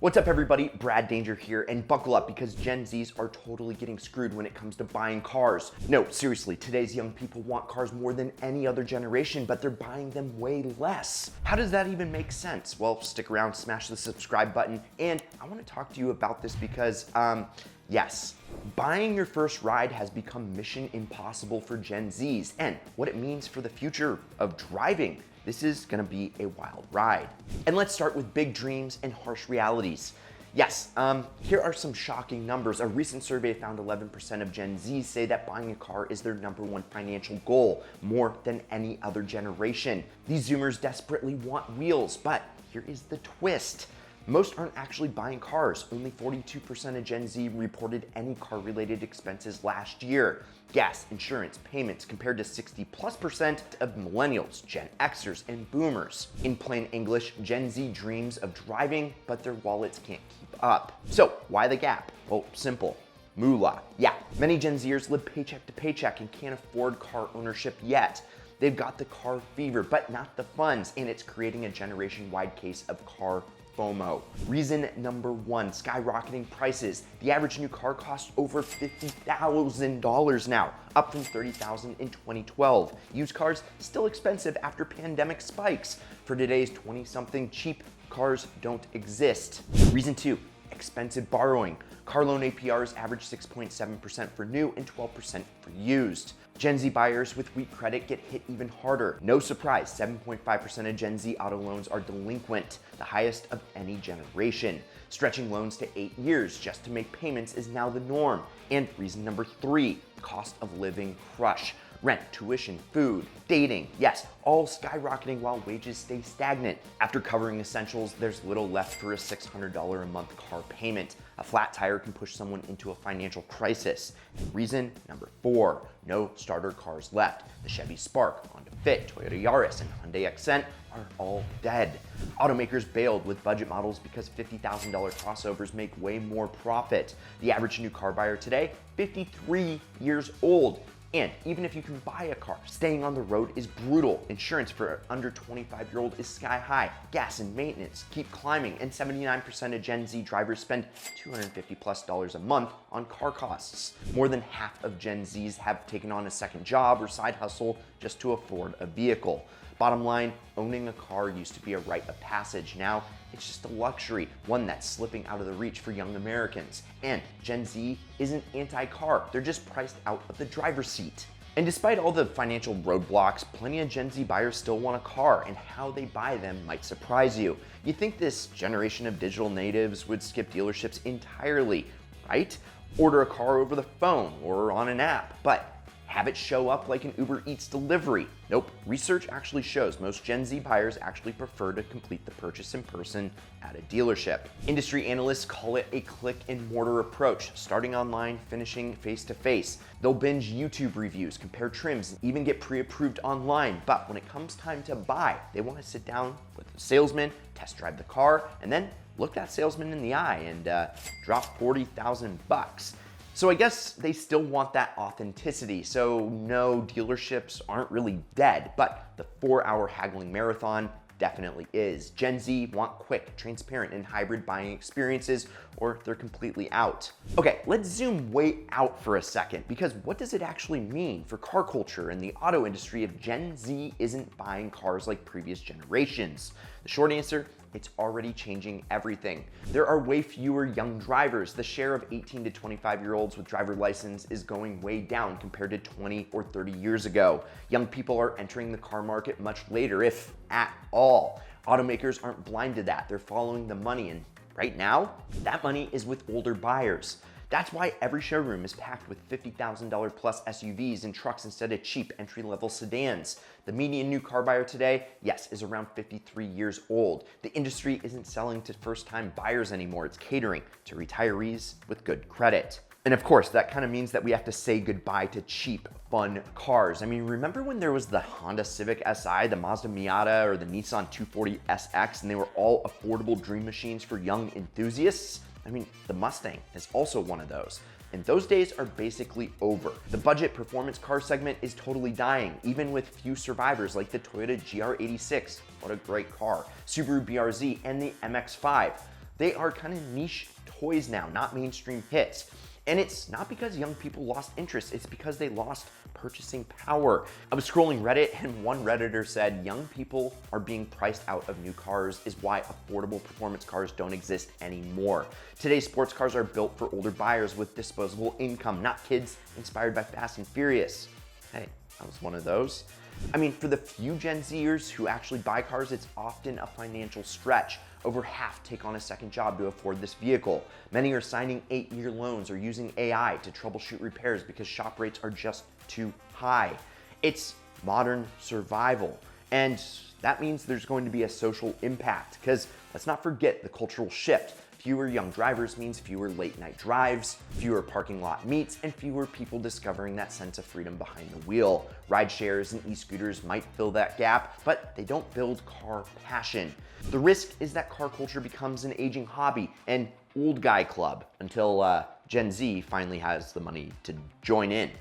What's up everybody, Brad Danger here, and buckle up because Gen Zs are totally getting screwed when it comes to buying cars. No, seriously, today's young people want cars more than any other generation, but they're buying them way less. How does that even make sense? Well, stick around, smash the subscribe button, and I want to talk to you about this because, yes, buying your first ride has become mission impossible for Gen Zs, and what it means for the future of driving. This is gonna be a wild ride. And let's start with big dreams and harsh realities. Yes, here are some shocking numbers. A recent survey found 11% of Gen Z say that buying a car is their #1 financial goal, more than any other generation. These Zoomers desperately want wheels, but here is the twist. Most aren't actually buying cars. Only 42% of Gen Z reported any car-related expenses last year. Gas, insurance, payments, compared to 60+% of millennials, Gen Xers, and boomers. In plain English, Gen Z dreams of driving, but their wallets can't keep up. So why the gap? Well, simple. Moolah. Yeah, many Gen Zers live paycheck to paycheck and can't afford car ownership yet. They've got the car fever, but not the funds, and it's creating a generation-wide case of car FOMO. Reason number one, skyrocketing prices. The average new car costs over $50,000 now, up from $30,000 in 2012. Used cars still expensive after pandemic spikes. For today's 20-something, cheap cars don't exist. Reason two, expensive borrowing. Car loan APRs average 6.7% for new and 12% for used. Gen Z buyers with weak credit get hit even harder. No surprise, 7.5% of Gen Z auto loans are delinquent, the highest of any generation. Stretching loans to 8 years just to make payments is now the norm. And reason number three, cost of living crush. Rent, tuition, food, dating, yes, all skyrocketing while wages stay stagnant. After covering essentials, there's little left for a $600 a month car payment. A flat tire can push someone into a financial crisis. And reason number four, no starter cars left. The Chevy Spark, Honda Fit, Toyota Yaris, and Hyundai Accent are all dead. Automakers bailed with budget models because $50,000 crossovers make way more profit. The average new car buyer today, 53 years old. And even if you can buy a car, staying on the road is brutal. Insurance for an under 25-year-old is sky high. Gas and maintenance keep climbing, and 79% of Gen Z drivers spend $250+ a month on car costs. More than half of Gen Zs have taken on a second job or side hustle just to afford a vehicle. Bottom line, owning a car used to be a rite of passage. Now, it's just a luxury, one that's slipping out of the reach for young Americans. And Gen Z isn't anti-car, they're just priced out of the driver's seat. And despite all the financial roadblocks, plenty of Gen Z buyers still want a car, and how they buy them might surprise you. You think this generation of digital natives would skip dealerships entirely, right? Order a car over the phone or on an app, but have it show up like an Uber Eats delivery. Nope, research actually shows most Gen Z buyers actually prefer to complete the purchase in person at a dealership. Industry analysts call it a click and mortar approach, starting online, finishing face to face. They'll binge YouTube reviews, compare trims, and even get pre-approved online. But when it comes time to buy, they want to sit down with the salesman, test drive the car, and then look that salesman in the eye and drop $40,000. So I guess they still want that authenticity. So no, dealerships aren't really dead, but the 4-hour haggling marathon definitely is. Gen Z want quick, transparent, and hybrid buying experiences, or they're completely out. Okay, let's zoom way out for a second, because what does it actually mean for car culture and the auto industry if Gen Z isn't buying cars like previous generations? The short answer, it's already changing everything. There are way fewer young drivers. The share of 18 to 25-year-olds with driver license is going way down compared to 20 or 30 years ago. Young people are entering the car market much later, if at all. Automakers aren't blind to that. They're following the money, and right now, that money is with older buyers. That's why every showroom is packed with $50,000 plus SUVs and trucks instead of cheap entry-level sedans. The median new car buyer today, yes, is around 53 years old. The industry isn't selling to first-time buyers anymore. It's catering to retirees with good credit. And of course, that kind of means that we have to say goodbye to cheap, fun cars. I mean, remember when there was the Honda Civic Si, the Mazda Miata, or the Nissan 240 SX, and they were all affordable dream machines for young enthusiasts? I mean, the Mustang is also one of those. And those days are basically over. The budget performance car segment is totally dying, even with few survivors like the Toyota GR86, what a great car, Subaru BRZ, and the MX-5. They are kind of niche toys now, not mainstream hits. And it's not because young people lost interest, it's because they lost purchasing power. I was scrolling Reddit and one Redditor said, young people are being priced out of new cars is why affordable performance cars don't exist anymore. Today's sports cars are built for older buyers with disposable income, not kids inspired by Fast and Furious. Hey, I was one of those. I mean, for the few Gen Zers who actually buy cars, it's often a financial stretch. Over half take on a second job to afford this vehicle. Many are signing 8-year loans or using AI to troubleshoot repairs because shop rates are just too high. It's modern survival. And that means there's going to be a social impact because let's not forget the cultural shift. Fewer young drivers means fewer late night drives, fewer parking lot meets, and fewer people discovering that sense of freedom behind the wheel. Ride shares and e-scooters might fill that gap, but they don't build car passion. The risk is that car culture becomes an aging hobby, an old guy club, until Gen Z finally has the money to join in.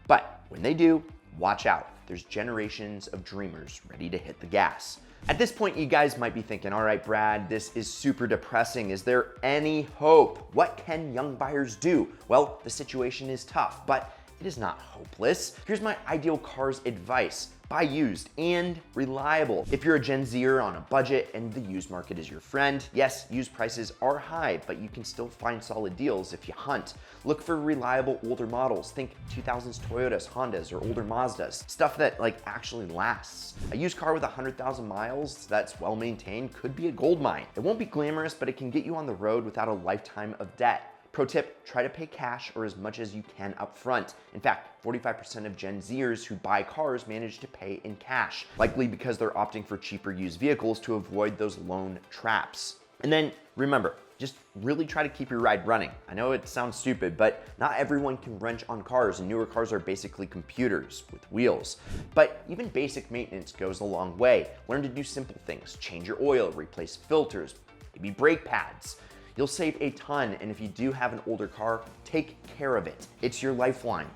But when they do, watch out. There's generations of dreamers ready to hit the gas. At this point, you guys might be thinking, all right, Brad, this is super depressing. Is there any hope? What can young buyers do? Well, the situation is tough, but it is not hopeless. Here's my Ideal Cars advice. Buy used and reliable. If you're a Gen Zer on a budget and the used market is your friend, yes, used prices are high, but you can still find solid deals if you hunt. Look for reliable older models. Think 2000s Toyotas, Hondas, or older Mazdas. Stuff that actually lasts. A used car with 100,000 miles that's well maintained could be a gold mine. It won't be glamorous, but it can get you on the road without a lifetime of debt. Pro tip, try to pay cash or as much as you can up front. In fact, 45% of Gen Zers who buy cars manage to pay in cash, likely because they're opting for cheaper used vehicles to avoid those loan traps. And then remember, just really try to keep your ride running. I know it sounds stupid, but not everyone can wrench on cars, and newer cars are basically computers with wheels. But even basic maintenance goes a long way. Learn to do simple things, change your oil, replace filters, maybe brake pads. You'll save a ton, and if you do have an older car, take care of it. It's your lifeline.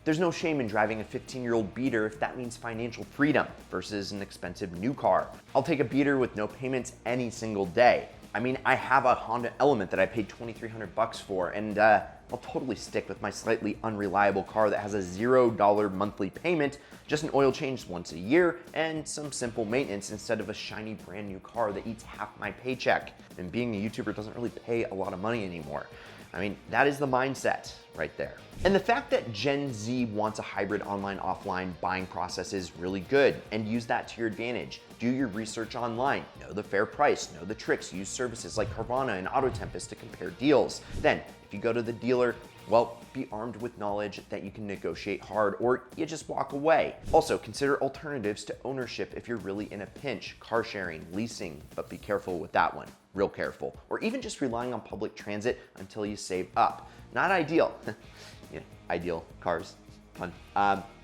There's no shame in driving a 15-year-old beater if that means financial freedom versus an expensive new car. I'll take a beater with no payments any single day. I mean, I have a Honda Element that I paid $2,300 for, and I'll totally stick with my slightly unreliable car that has a $0 monthly payment, just an oil change once a year, and some simple maintenance instead of a shiny brand new car that eats half my paycheck. And being a YouTuber doesn't really pay a lot of money anymore. I mean, that is the mindset right there. And the fact that Gen Z wants a hybrid online-offline buying process is really good, and use that to your advantage. Do your research online, know the fair price, know the tricks, use services like Carvana and AutoTempest to compare deals. Then, if you go to the dealer, well, be armed with knowledge that you can negotiate hard or you just walk away. Also, consider alternatives to ownership if you're really in a pinch, car sharing, leasing, but be careful with that one, real careful. Or even just relying on public transit until you save up. Not ideal. Yeah, ideal cars, fun.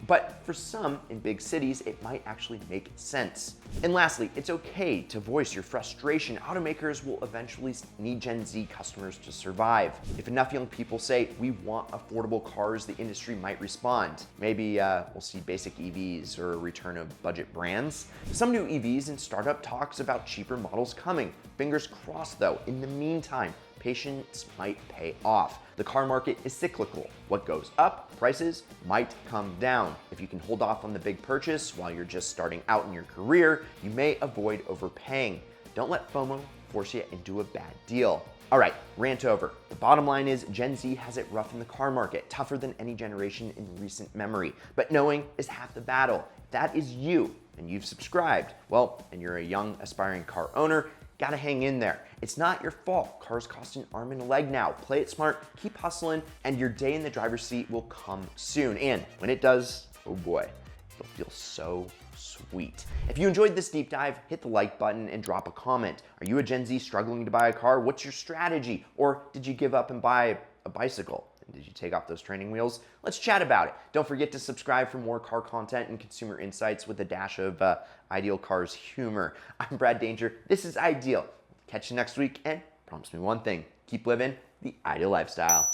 But for some in big cities, it might actually make sense. And lastly, it's okay to voice your frustration. Automakers will eventually need Gen Z customers to survive. If enough young people say, we want affordable cars, the industry might respond. Maybe we'll see basic EVs or a return of budget brands. Some new EVs and startup talks about cheaper models coming. Fingers crossed though. In the meantime, patience might pay off. The car market is cyclical. What goes up, prices might come down. If you can hold off on the big purchase while you're just starting out in your career, you may avoid overpaying. Don't let FOMO force you into a bad deal. All right, rant over. The bottom line is Gen Z has it rough in the car market, tougher than any generation in recent memory. But knowing is half the battle. If that is you and you've subscribed, well, and you're a young aspiring car owner, gotta hang in there. It's not your fault. Cars cost an arm and a leg now. Play it smart, keep hustling, and your day in the driver's seat will come soon. And when it does, oh boy, it'll feel so sweet. If you enjoyed this deep dive, hit the like button and drop a comment. Are you a Gen Z struggling to buy a car? What's your strategy? Or did you give up and buy a bicycle? Did you take off those training wheels? Let's chat about it. Don't forget to subscribe for more car content and consumer insights with a dash of Ideal Cars humor. I'm Brad Danger. This is Ideal. Catch you next week, and promise me one thing. Keep living the ideal lifestyle.